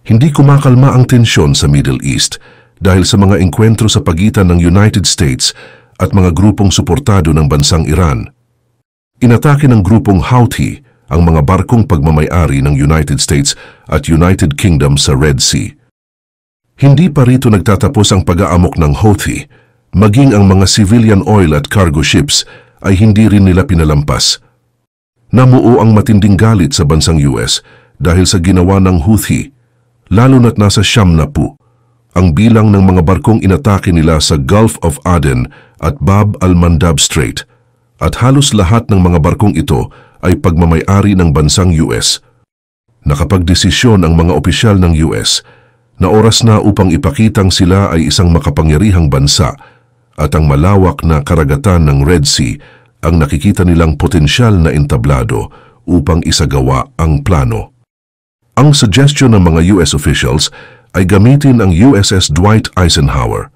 Hindi kumakalma ang tensyon sa Middle East dahil sa mga engkwentro sa pagitan ng United States at mga grupong suportado ng bansang Iran. Inatake ng grupong Houthi ang mga barkong pagmamay-ari ng United States at United Kingdom sa Red Sea. Hindi pa rito nagtatapos ang pag-aamok ng Houthi, maging ang mga civilian oil at cargo ships ay hindi rin nila pinalampas. Namuo ang matinding galit sa bansang US dahil sa ginawa ng Houthi, lalo na't nasa Siyam na po ang bilang ng mga barkong inatake nila sa Gulf of Aden at Bab al-Mandab Strait, at halos lahat ng mga barkong ito ay pagmamay-ari ng bansang US. Nakapagdesisyon ang mga opisyal ng US na oras na upang ipakitang sila ay isang makapangyarihang bansa at ang malawak na karagatan ng Red Sea ang nakikita nilang potensyal na entablado upang isagawa ang plano. Ang suggestion ng mga US officials ay gamitin ang USS Dwight Eisenhower,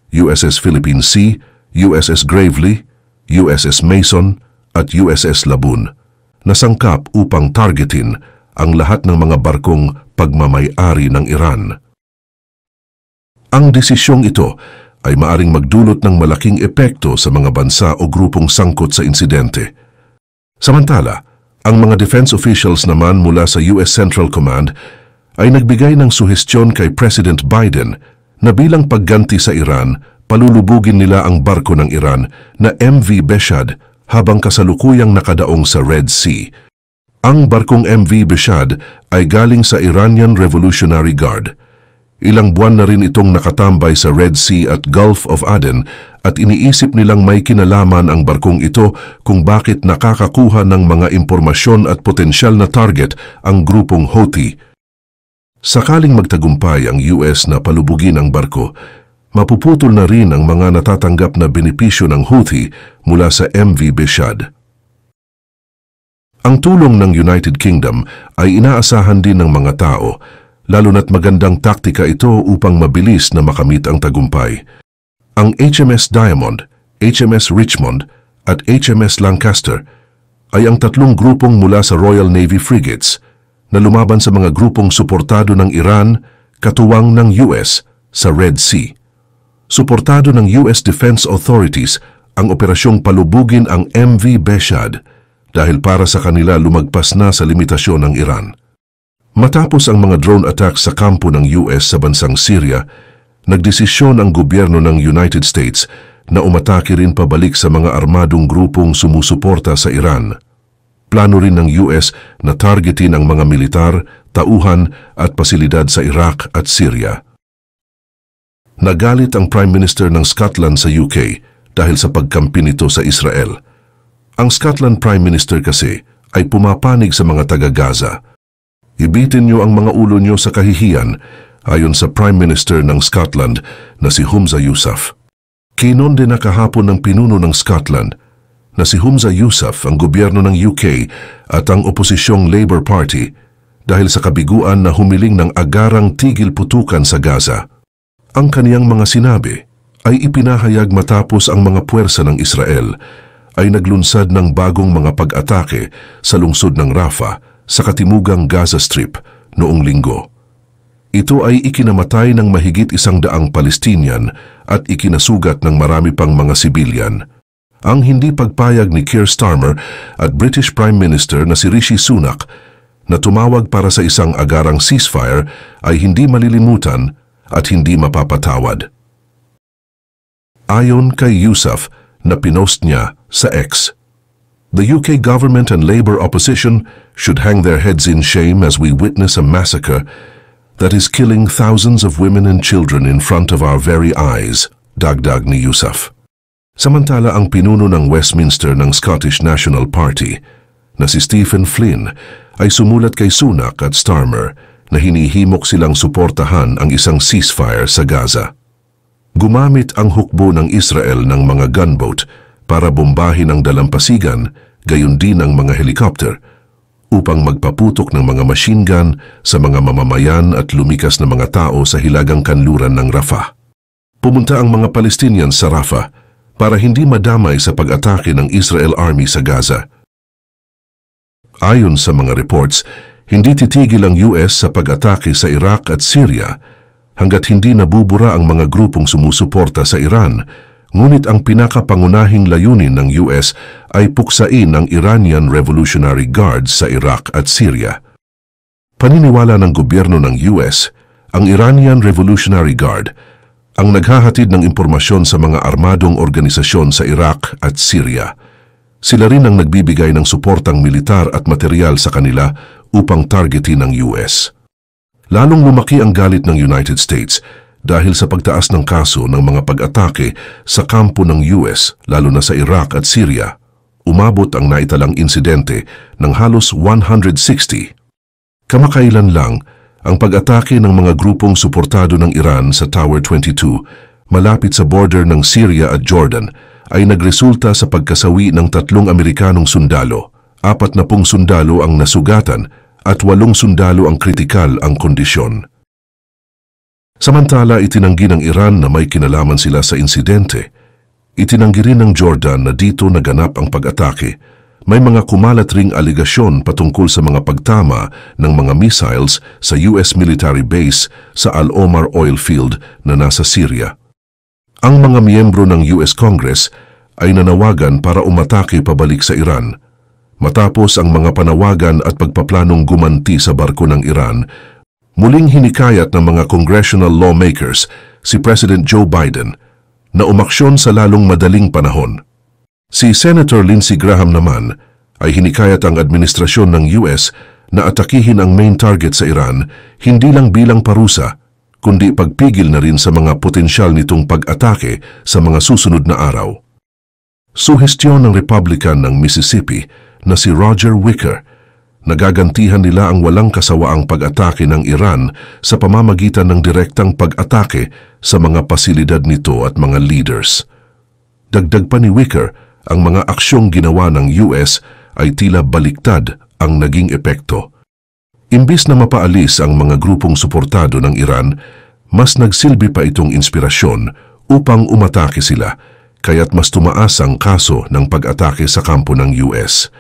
USS Philippine Sea, USS Gravely, USS Mason at USS Laboon na sangkap upang targetin ang lahat ng mga barkong pagmamay-ari ng Iran. Ang desisyong ito ay maaring magdulot ng malaking epekto sa mga bansa o grupong sangkot sa insidente. Samantala, ang mga defense officials naman mula sa US Central Command ay nagbigay ng suhestyon kay President Biden na bilang pagganti sa Iran, palulubugin nila ang barko ng Iran na MV Beshad habang kasalukuyang nakadaong sa Red Sea. Ang barkong MV Beshad ay galing sa Iranian Revolutionary Guard. Ilang buwan na rin itong nakatambay sa Red Sea at Gulf of Aden at iniisip nilang may kinalaman ang barkong ito kung bakit nakakakuha ng mga impormasyon at potensyal na target ang grupong Houthi. Sakaling magtagumpay ang US na palubugin ang barko, mapuputol na rin ang mga natatanggap na benepisyo ng Houthi mula sa MV Beshad. Ang tulong ng United Kingdom ay inaasahan din ng mga tao, lalo na't magandang taktika ito upang mabilis na makamit ang tagumpay. Ang HMS Diamond, HMS Richmond at HMS Lancaster ay ang tatlong grupong mula sa Royal Navy frigates na lumaban sa mga grupong suportado ng Iran, katuwang ng US sa Red Sea. Suportado ng US Defense Authorities ang operasyong palubugin ang MV Beshad dahil para sa kanila lumagpas na sa limitasyon ng Iran. Matapos ang mga drone attacks sa kampo ng US sa bansang Syria, nagdesisyon ang gobyerno ng United States na umatake rin pabalik sa mga armadong grupong sumusuporta sa Iran. Plano rin ng US na targetin ang mga militar, tauhan at pasilidad sa Iraq at Syria. Nagalit ang Prime Minister ng Scotland sa UK dahil sa pagkampi nito sa Israel. Ang Scotland Prime Minister kasi ay pumapanig sa mga taga-Gaza. Ibitin niyo ang mga ulo niyo sa kahihiyan, ayon sa Prime Minister ng Scotland na si Humza Yousaf. Kinonde na kahapon ng pinuno ng Scotland na si Humza Yousaf ang gobyerno ng UK at ang oposisyong Labour Party dahil sa kabiguan na humiling ng agarang tigil putukan sa Gaza. Ang kaniyang mga sinabi ay ipinahayag matapos ang mga puwersa ng Israel ay naglunsad ng bagong mga pag-atake sa lungsod ng Rafah sa katimugang Gaza Strip noong Linggo. Ito ay ikinamatay ng mahigit 100 Palestinian at ikinasugat ng marami pang mga sibilyan. Ang hindi pagpayag ni Keir Starmer at British Prime Minister na si Rishi Sunak na tumawag para sa isang agarang ceasefire ay hindi malilimutan at hindi mapapatawad. Ayon kay Yousaf na pinost niya sa X, "The UK government and Labour opposition should hang their heads in shame as we witness a massacre that is killing thousands of women and children in front of our very eyes," dagdag ni Yousaf. Samantala ang pinuno ng Westminster ng Scottish National Party na si Stephen Flynn ay sumulat kay Sunak at Starmer na hinihimok silang suportahan ang isang ceasefire sa Gaza. Gumamit ang hukbo ng Israel ng mga gunboat para bombahin ang dalampasigan, gayon din ang mga helicopter, upang magpaputok ng mga machine gun sa mga mamamayan at lumikas na mga tao sa hilagang kanluran ng Rafah. Pumunta ang mga Palestinians sa Rafah para hindi madamay sa pag-atake ng Israel Army sa Gaza. Ayon sa mga reports, Hindi titigil ang US sa pag-atake sa Iraq at Syria hanggat hindi nabubura ang mga grupong sumusuporta sa Iran, ngunit ang pinakapangunahing layunin ng US ay puksain ang Iranian Revolutionary Guards sa Iraq at Syria. Paniniwala ng gobyerno ng US, ang Iranian Revolutionary Guard ang naghahatid ng impormasyon sa mga armadong organisasyon sa Iraq at Syria. Sila rin ang nagbibigay ng suportang militar at material sa kanila upang targetin ng US. Lalong lumaki ang galit ng United States dahil sa pagtaas ng kaso ng mga pag-atake sa kampo ng US lalo na sa Iraq at Syria. Umabot ang naitalang insidente ng halos 160. Kamakailan lang, ang pag-atake ng mga grupong suportado ng Iran sa Tower 22 malapit sa border ng Syria at Jordan ay nagresulta sa pagkasawi ng 3 Amerikanong sundalo, 40 sundalo ang nasugatan at 8 sundalo ang kritikal ang kondisyon. Samantala, itinanggi ng Iran na may kinalaman sila sa insidente. Itinanggi rin ng Jordan na dito naganap ang pag-atake. May mga kumalat ring aligasyon patungkol sa mga pagtama ng mga missiles sa US military base sa Al-Omar oil field na nasa Syria. Ang mga miyembro ng US Congress ay nanawagan para umatake pabalik sa Iran. Matapos ang mga panawagan at pagpaplanong gumanti sa barko ng Iran, muling hinikayat ng mga congressional lawmakers si President Joe Biden na umaksyon sa lalong madaling panahon. Si Senator Lindsey Graham naman ay hinikayat ang administrasyon ng US na atakihin ang main target sa Iran hindi lang bilang parusa, kundi pagpigil na rin sa mga potensyal nitong pag-atake sa mga susunod na araw. Suhestyon ng Republican ng Mississippi na si Roger Wicker, nagagantihan nila ang walang kasawaang pag-atake ng Iran sa pamamagitan ng direktang pag-atake sa mga pasilidad nito at mga leaders. Dagdag pa ni Wicker, ang mga aksyong ginawa ng US ay tila baliktad ang naging epekto. Imbis na mapaalis ang mga grupong suportado ng Iran, mas nagsilbi pa itong inspirasyon upang umatake sila, kaya't mas tumaas ang kaso ng pag-atake sa kampo ng US.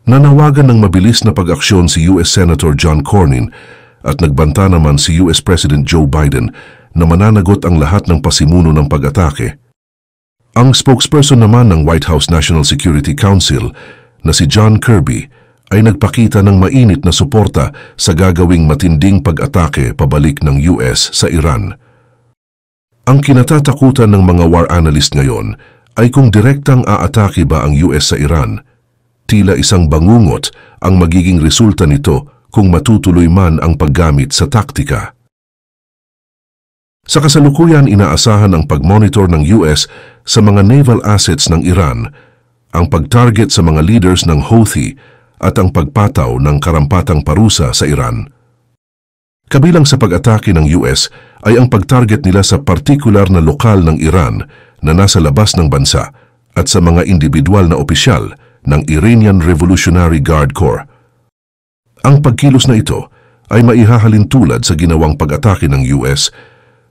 Nanawagan ng mabilis na pag-aksyon si US Senator John Cornyn at nagbanta naman si US President Joe Biden na mananagot ang lahat ng pasimuno ng pag-atake. Ang spokesperson naman ng White House National Security Council na si John Kirby ay nagpakita ng mainit na suporta sa gagawing matinding pag-atake pabalik ng US sa Iran. Ang kinatatakutan ng mga war analyst ngayon ay kung direktang aatake ba ang US sa Iran. Tila isang bangungot ang magiging resulta nito kung matutuloy man ang paggamit sa taktika. Sa kasalukuyan, inaasahan ang pag-monitor ng US sa mga naval assets ng Iran, ang pag-target sa mga leaders ng Houthi at ang pagpataw ng karampatang parusa sa Iran. Kabilang sa pag-atake ng US ay ang pag-target nila sa partikular na lokal ng Iran na nasa labas ng bansa at sa mga individual na opisyal ng Iranian Revolutionary Guard Corps. Ang pagkilos na ito ay maihahalin tulad sa ginawang pag-atake ng US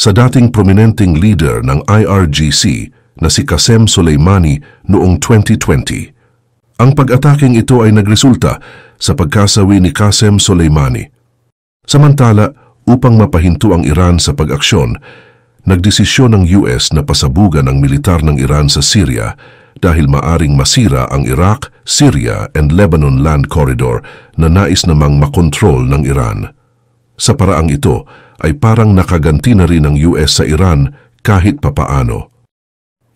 sa dating prominenteng leader ng IRGC na si Qasem Soleimani noong 2020. Ang pag-ataking ito ay nagresulta sa pagkasawi ni Qasem Soleimani. Samantala, upang mapahinto ang Iran sa pag-aksyon, nagdesisyon ng US na pasabugan ang militar ng Iran sa Syria dahil maaring masira ang Iraq, Syria and Lebanon land corridor na nais namang makontrol ng Iran. Sa paraang ito ay parang nakaganti na rin ang US sa Iran kahit papaano.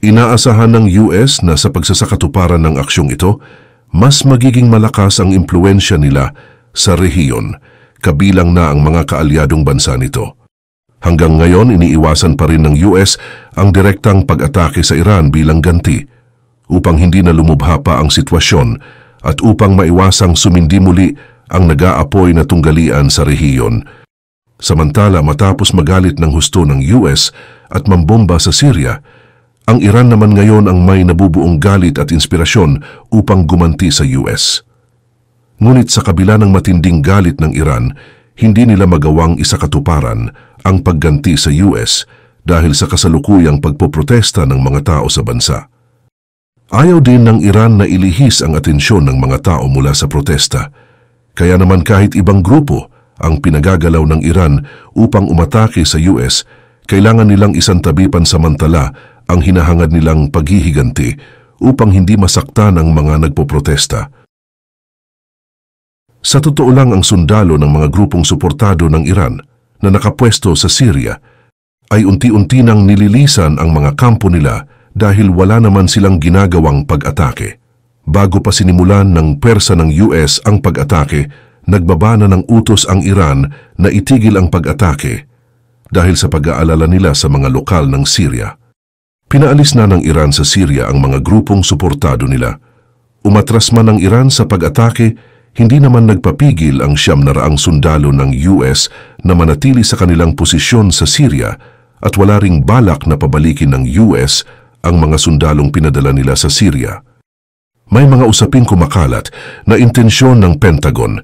Inaasahan ng US na sa pagsasakatuparan ng aksyong ito, mas magiging malakas ang impluensya nila sa rehiyon, kabilang na ang mga kaalyadong bansa nito. Hanggang ngayon, iniiwasan pa rin ng US ang direktang pag-atake sa Iran bilang ganti, upang hindi na lumubha pa ang sitwasyon at upang maiwasang sumindi muli ang nag-aapoy na tunggalian sa rehiyon. Samantala, matapos magalit ng husto ng US at mambomba sa Syria, ang Iran naman ngayon ang may nabubuong galit at inspirasyon upang gumanti sa US. Ngunit sa kabila ng matinding galit ng Iran, hindi nila magawang isakatuparan ang pagganti sa US dahil sa kasalukuyang pagpoprotesta ng mga tao sa bansa. Ayaw din ng Iran na ilihis ang atensyon ng mga tao mula sa protesta, Kaya naman kahit ibang grupo ang pinagagalaw ng Iran upang umatake sa US, kailangan nilang isantabi pansamantala ang hinahangad nilang paghihiganti upang hindi masaktan ang mga nagpoprotesta. Sa totoo lang, ang sundalo ng mga grupong suportado ng Iran na nakapwesto sa Syria ay unti-unti nang nililisan ang mga kampo nila dahil wala naman silang ginagawang pag-atake. Bago pa sinimulan ng pwersa ng US ang pag-atake, nagbaba na ng utos ang Iran na itigil ang pag-atake dahil sa pag-aalala nila sa mga lokal ng Syria. Pinaalis na ng Iran sa Syria ang mga grupong suportado nila. Umatras man ang Iran sa pag-atake, hindi naman nagpapigil ang 900 sundalo ng US na manatili sa kanilang posisyon sa Syria at wala ring balak na pabalikin ng US ang mga sundalong pinadala nila sa Syria. May mga usaping kumakalat na intensyon ng Pentagon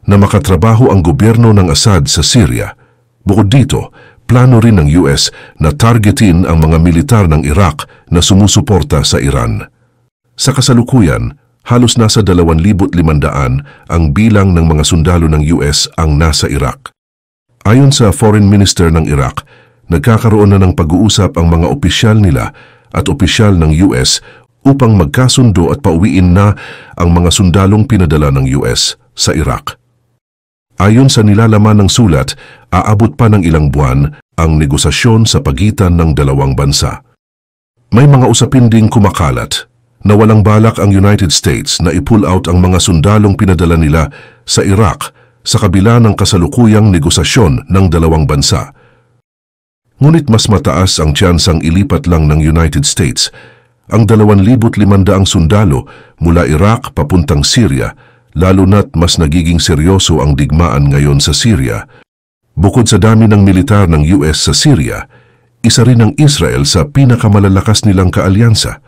na makatrabaho ang gobyerno ng Assad sa Syria. Bukod dito, plano rin ng US na targetin ang mga militar ng Iraq na sumusuporta sa Iran. Sa kasalukuyan, halos nasa 2,500 ang bilang ng mga sundalo ng US ang nasa Iraq. Ayon sa Foreign Minister ng Iraq, nagkakaroon na ng pag-uusap ang mga opisyal nila at opisyal ng US upang magkasundo at pauwiin na ang mga sundalong pinadala ng US sa Iraq. Ayon sa nilalaman ng sulat, aabot pa ng ilang buwan ang negosasyon sa pagitan ng dalawang bansa. May mga usapin ding kumakalat na walang balak ang United States na i-pull out ang mga sundalong pinadala nila sa Iraq sa kabila ng kasalukuyang negosasyon ng dalawang bansa. Ngunit mas mataas ang tiyansang ilipat lang ng United States ang 2,500 sundalo mula Iraq papuntang Syria, lalo na't mas nagiging seryoso ang digmaan ngayon sa Syria. Bukod sa dami ng militar ng US sa Syria, isa rin ang Israel sa pinakamalalakas nilang kaalyansa.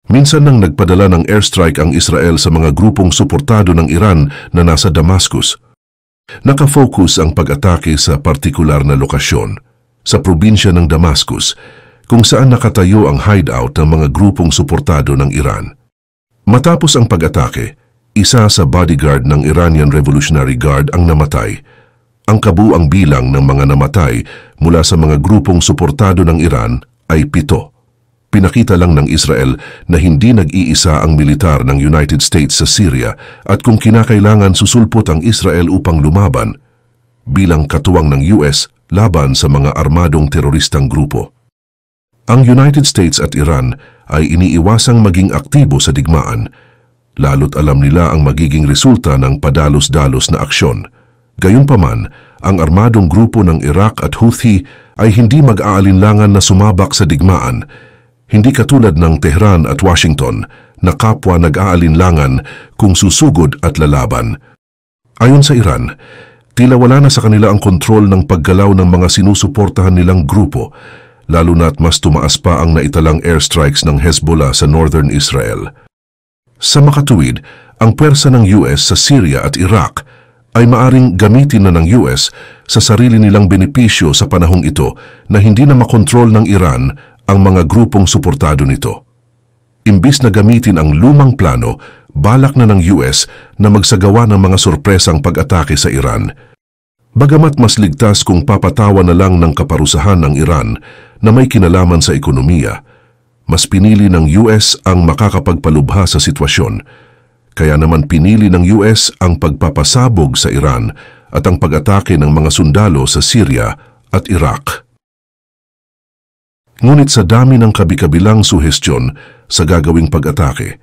Minsan nang nagpadala ng airstrike ang Israel sa mga grupong suportado ng Iran na nasa Damascus. Nakafocus ang pag-atake sa partikular na lokasyon, sa probinsya ng Damascus, kung saan nakatayo ang hideout ng mga grupong suportado ng Iran. Matapos ang pag-atake, isa sa bodyguard ng Iranian Revolutionary Guard ang namatay. Ang kabuang bilang ng mga namatay mula sa mga grupong suportado ng Iran ay 7. Pinakita lang ng Israel na hindi nag-iisa ang militar ng United States sa Syria at kung kinakailangan susulpot ang Israel upang lumaban bilang katuwang ng US laban sa mga armadong teroristang grupo. Ang United States at Iran ay iniiwasang maging aktibo sa digmaan, lalo't alam nila ang magiging resulta ng padalos-dalos na aksyon. Gayunpaman, ang armadong grupo ng Iraq at Houthi ay hindi mag-aalinlangan na sumabak sa digmaan, hindi katulad ng Tehran at Washington na kapwa nag-aalinlangan kung susugod at lalaban. Ayon sa Iran, tila wala na sa kanila ang kontrol ng paggalaw ng mga sinusuportahan nilang grupo, lalo na't mas tumaas pa ang naitalang airstrikes ng Hezbollah sa northern Israel. Sa makatuwid, ang pwersa ng US sa Syria at Iraq ay maaring gamitin na ng US sa sarili nilang benepisyo sa panahong ito na hindi na makontrol ng Iran ang mga grupong suportado nito. Imbis na gamitin ang lumang plano, balak na ng US na magsagawa ng mga sorpresang pag-atake sa Iran. Bagamat mas ligtas kung papatawan na lang ng kaparusahan ng Iran na may kinalaman sa ekonomiya, mas pinili ng US ang makakapagpalubha sa sitwasyon. Kaya naman pinili ng US ang pagpapasabog sa Iran at ang pag-atake ng mga sundalo sa Syria at Iraq. Ngunit sa dami ng kabi-kabilang suhestyon sa gagawing pag-atake,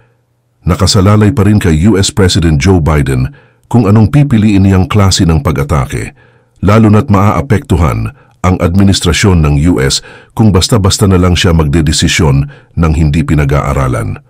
nakasalalay pa rin kay US President Joe Biden kung anong pipiliin niyang klase ng pag-atake, lalo na't maaapektuhan ang administrasyon ng US kung basta-basta na lang siya magdedesisyon ng hindi pinag-aaralan.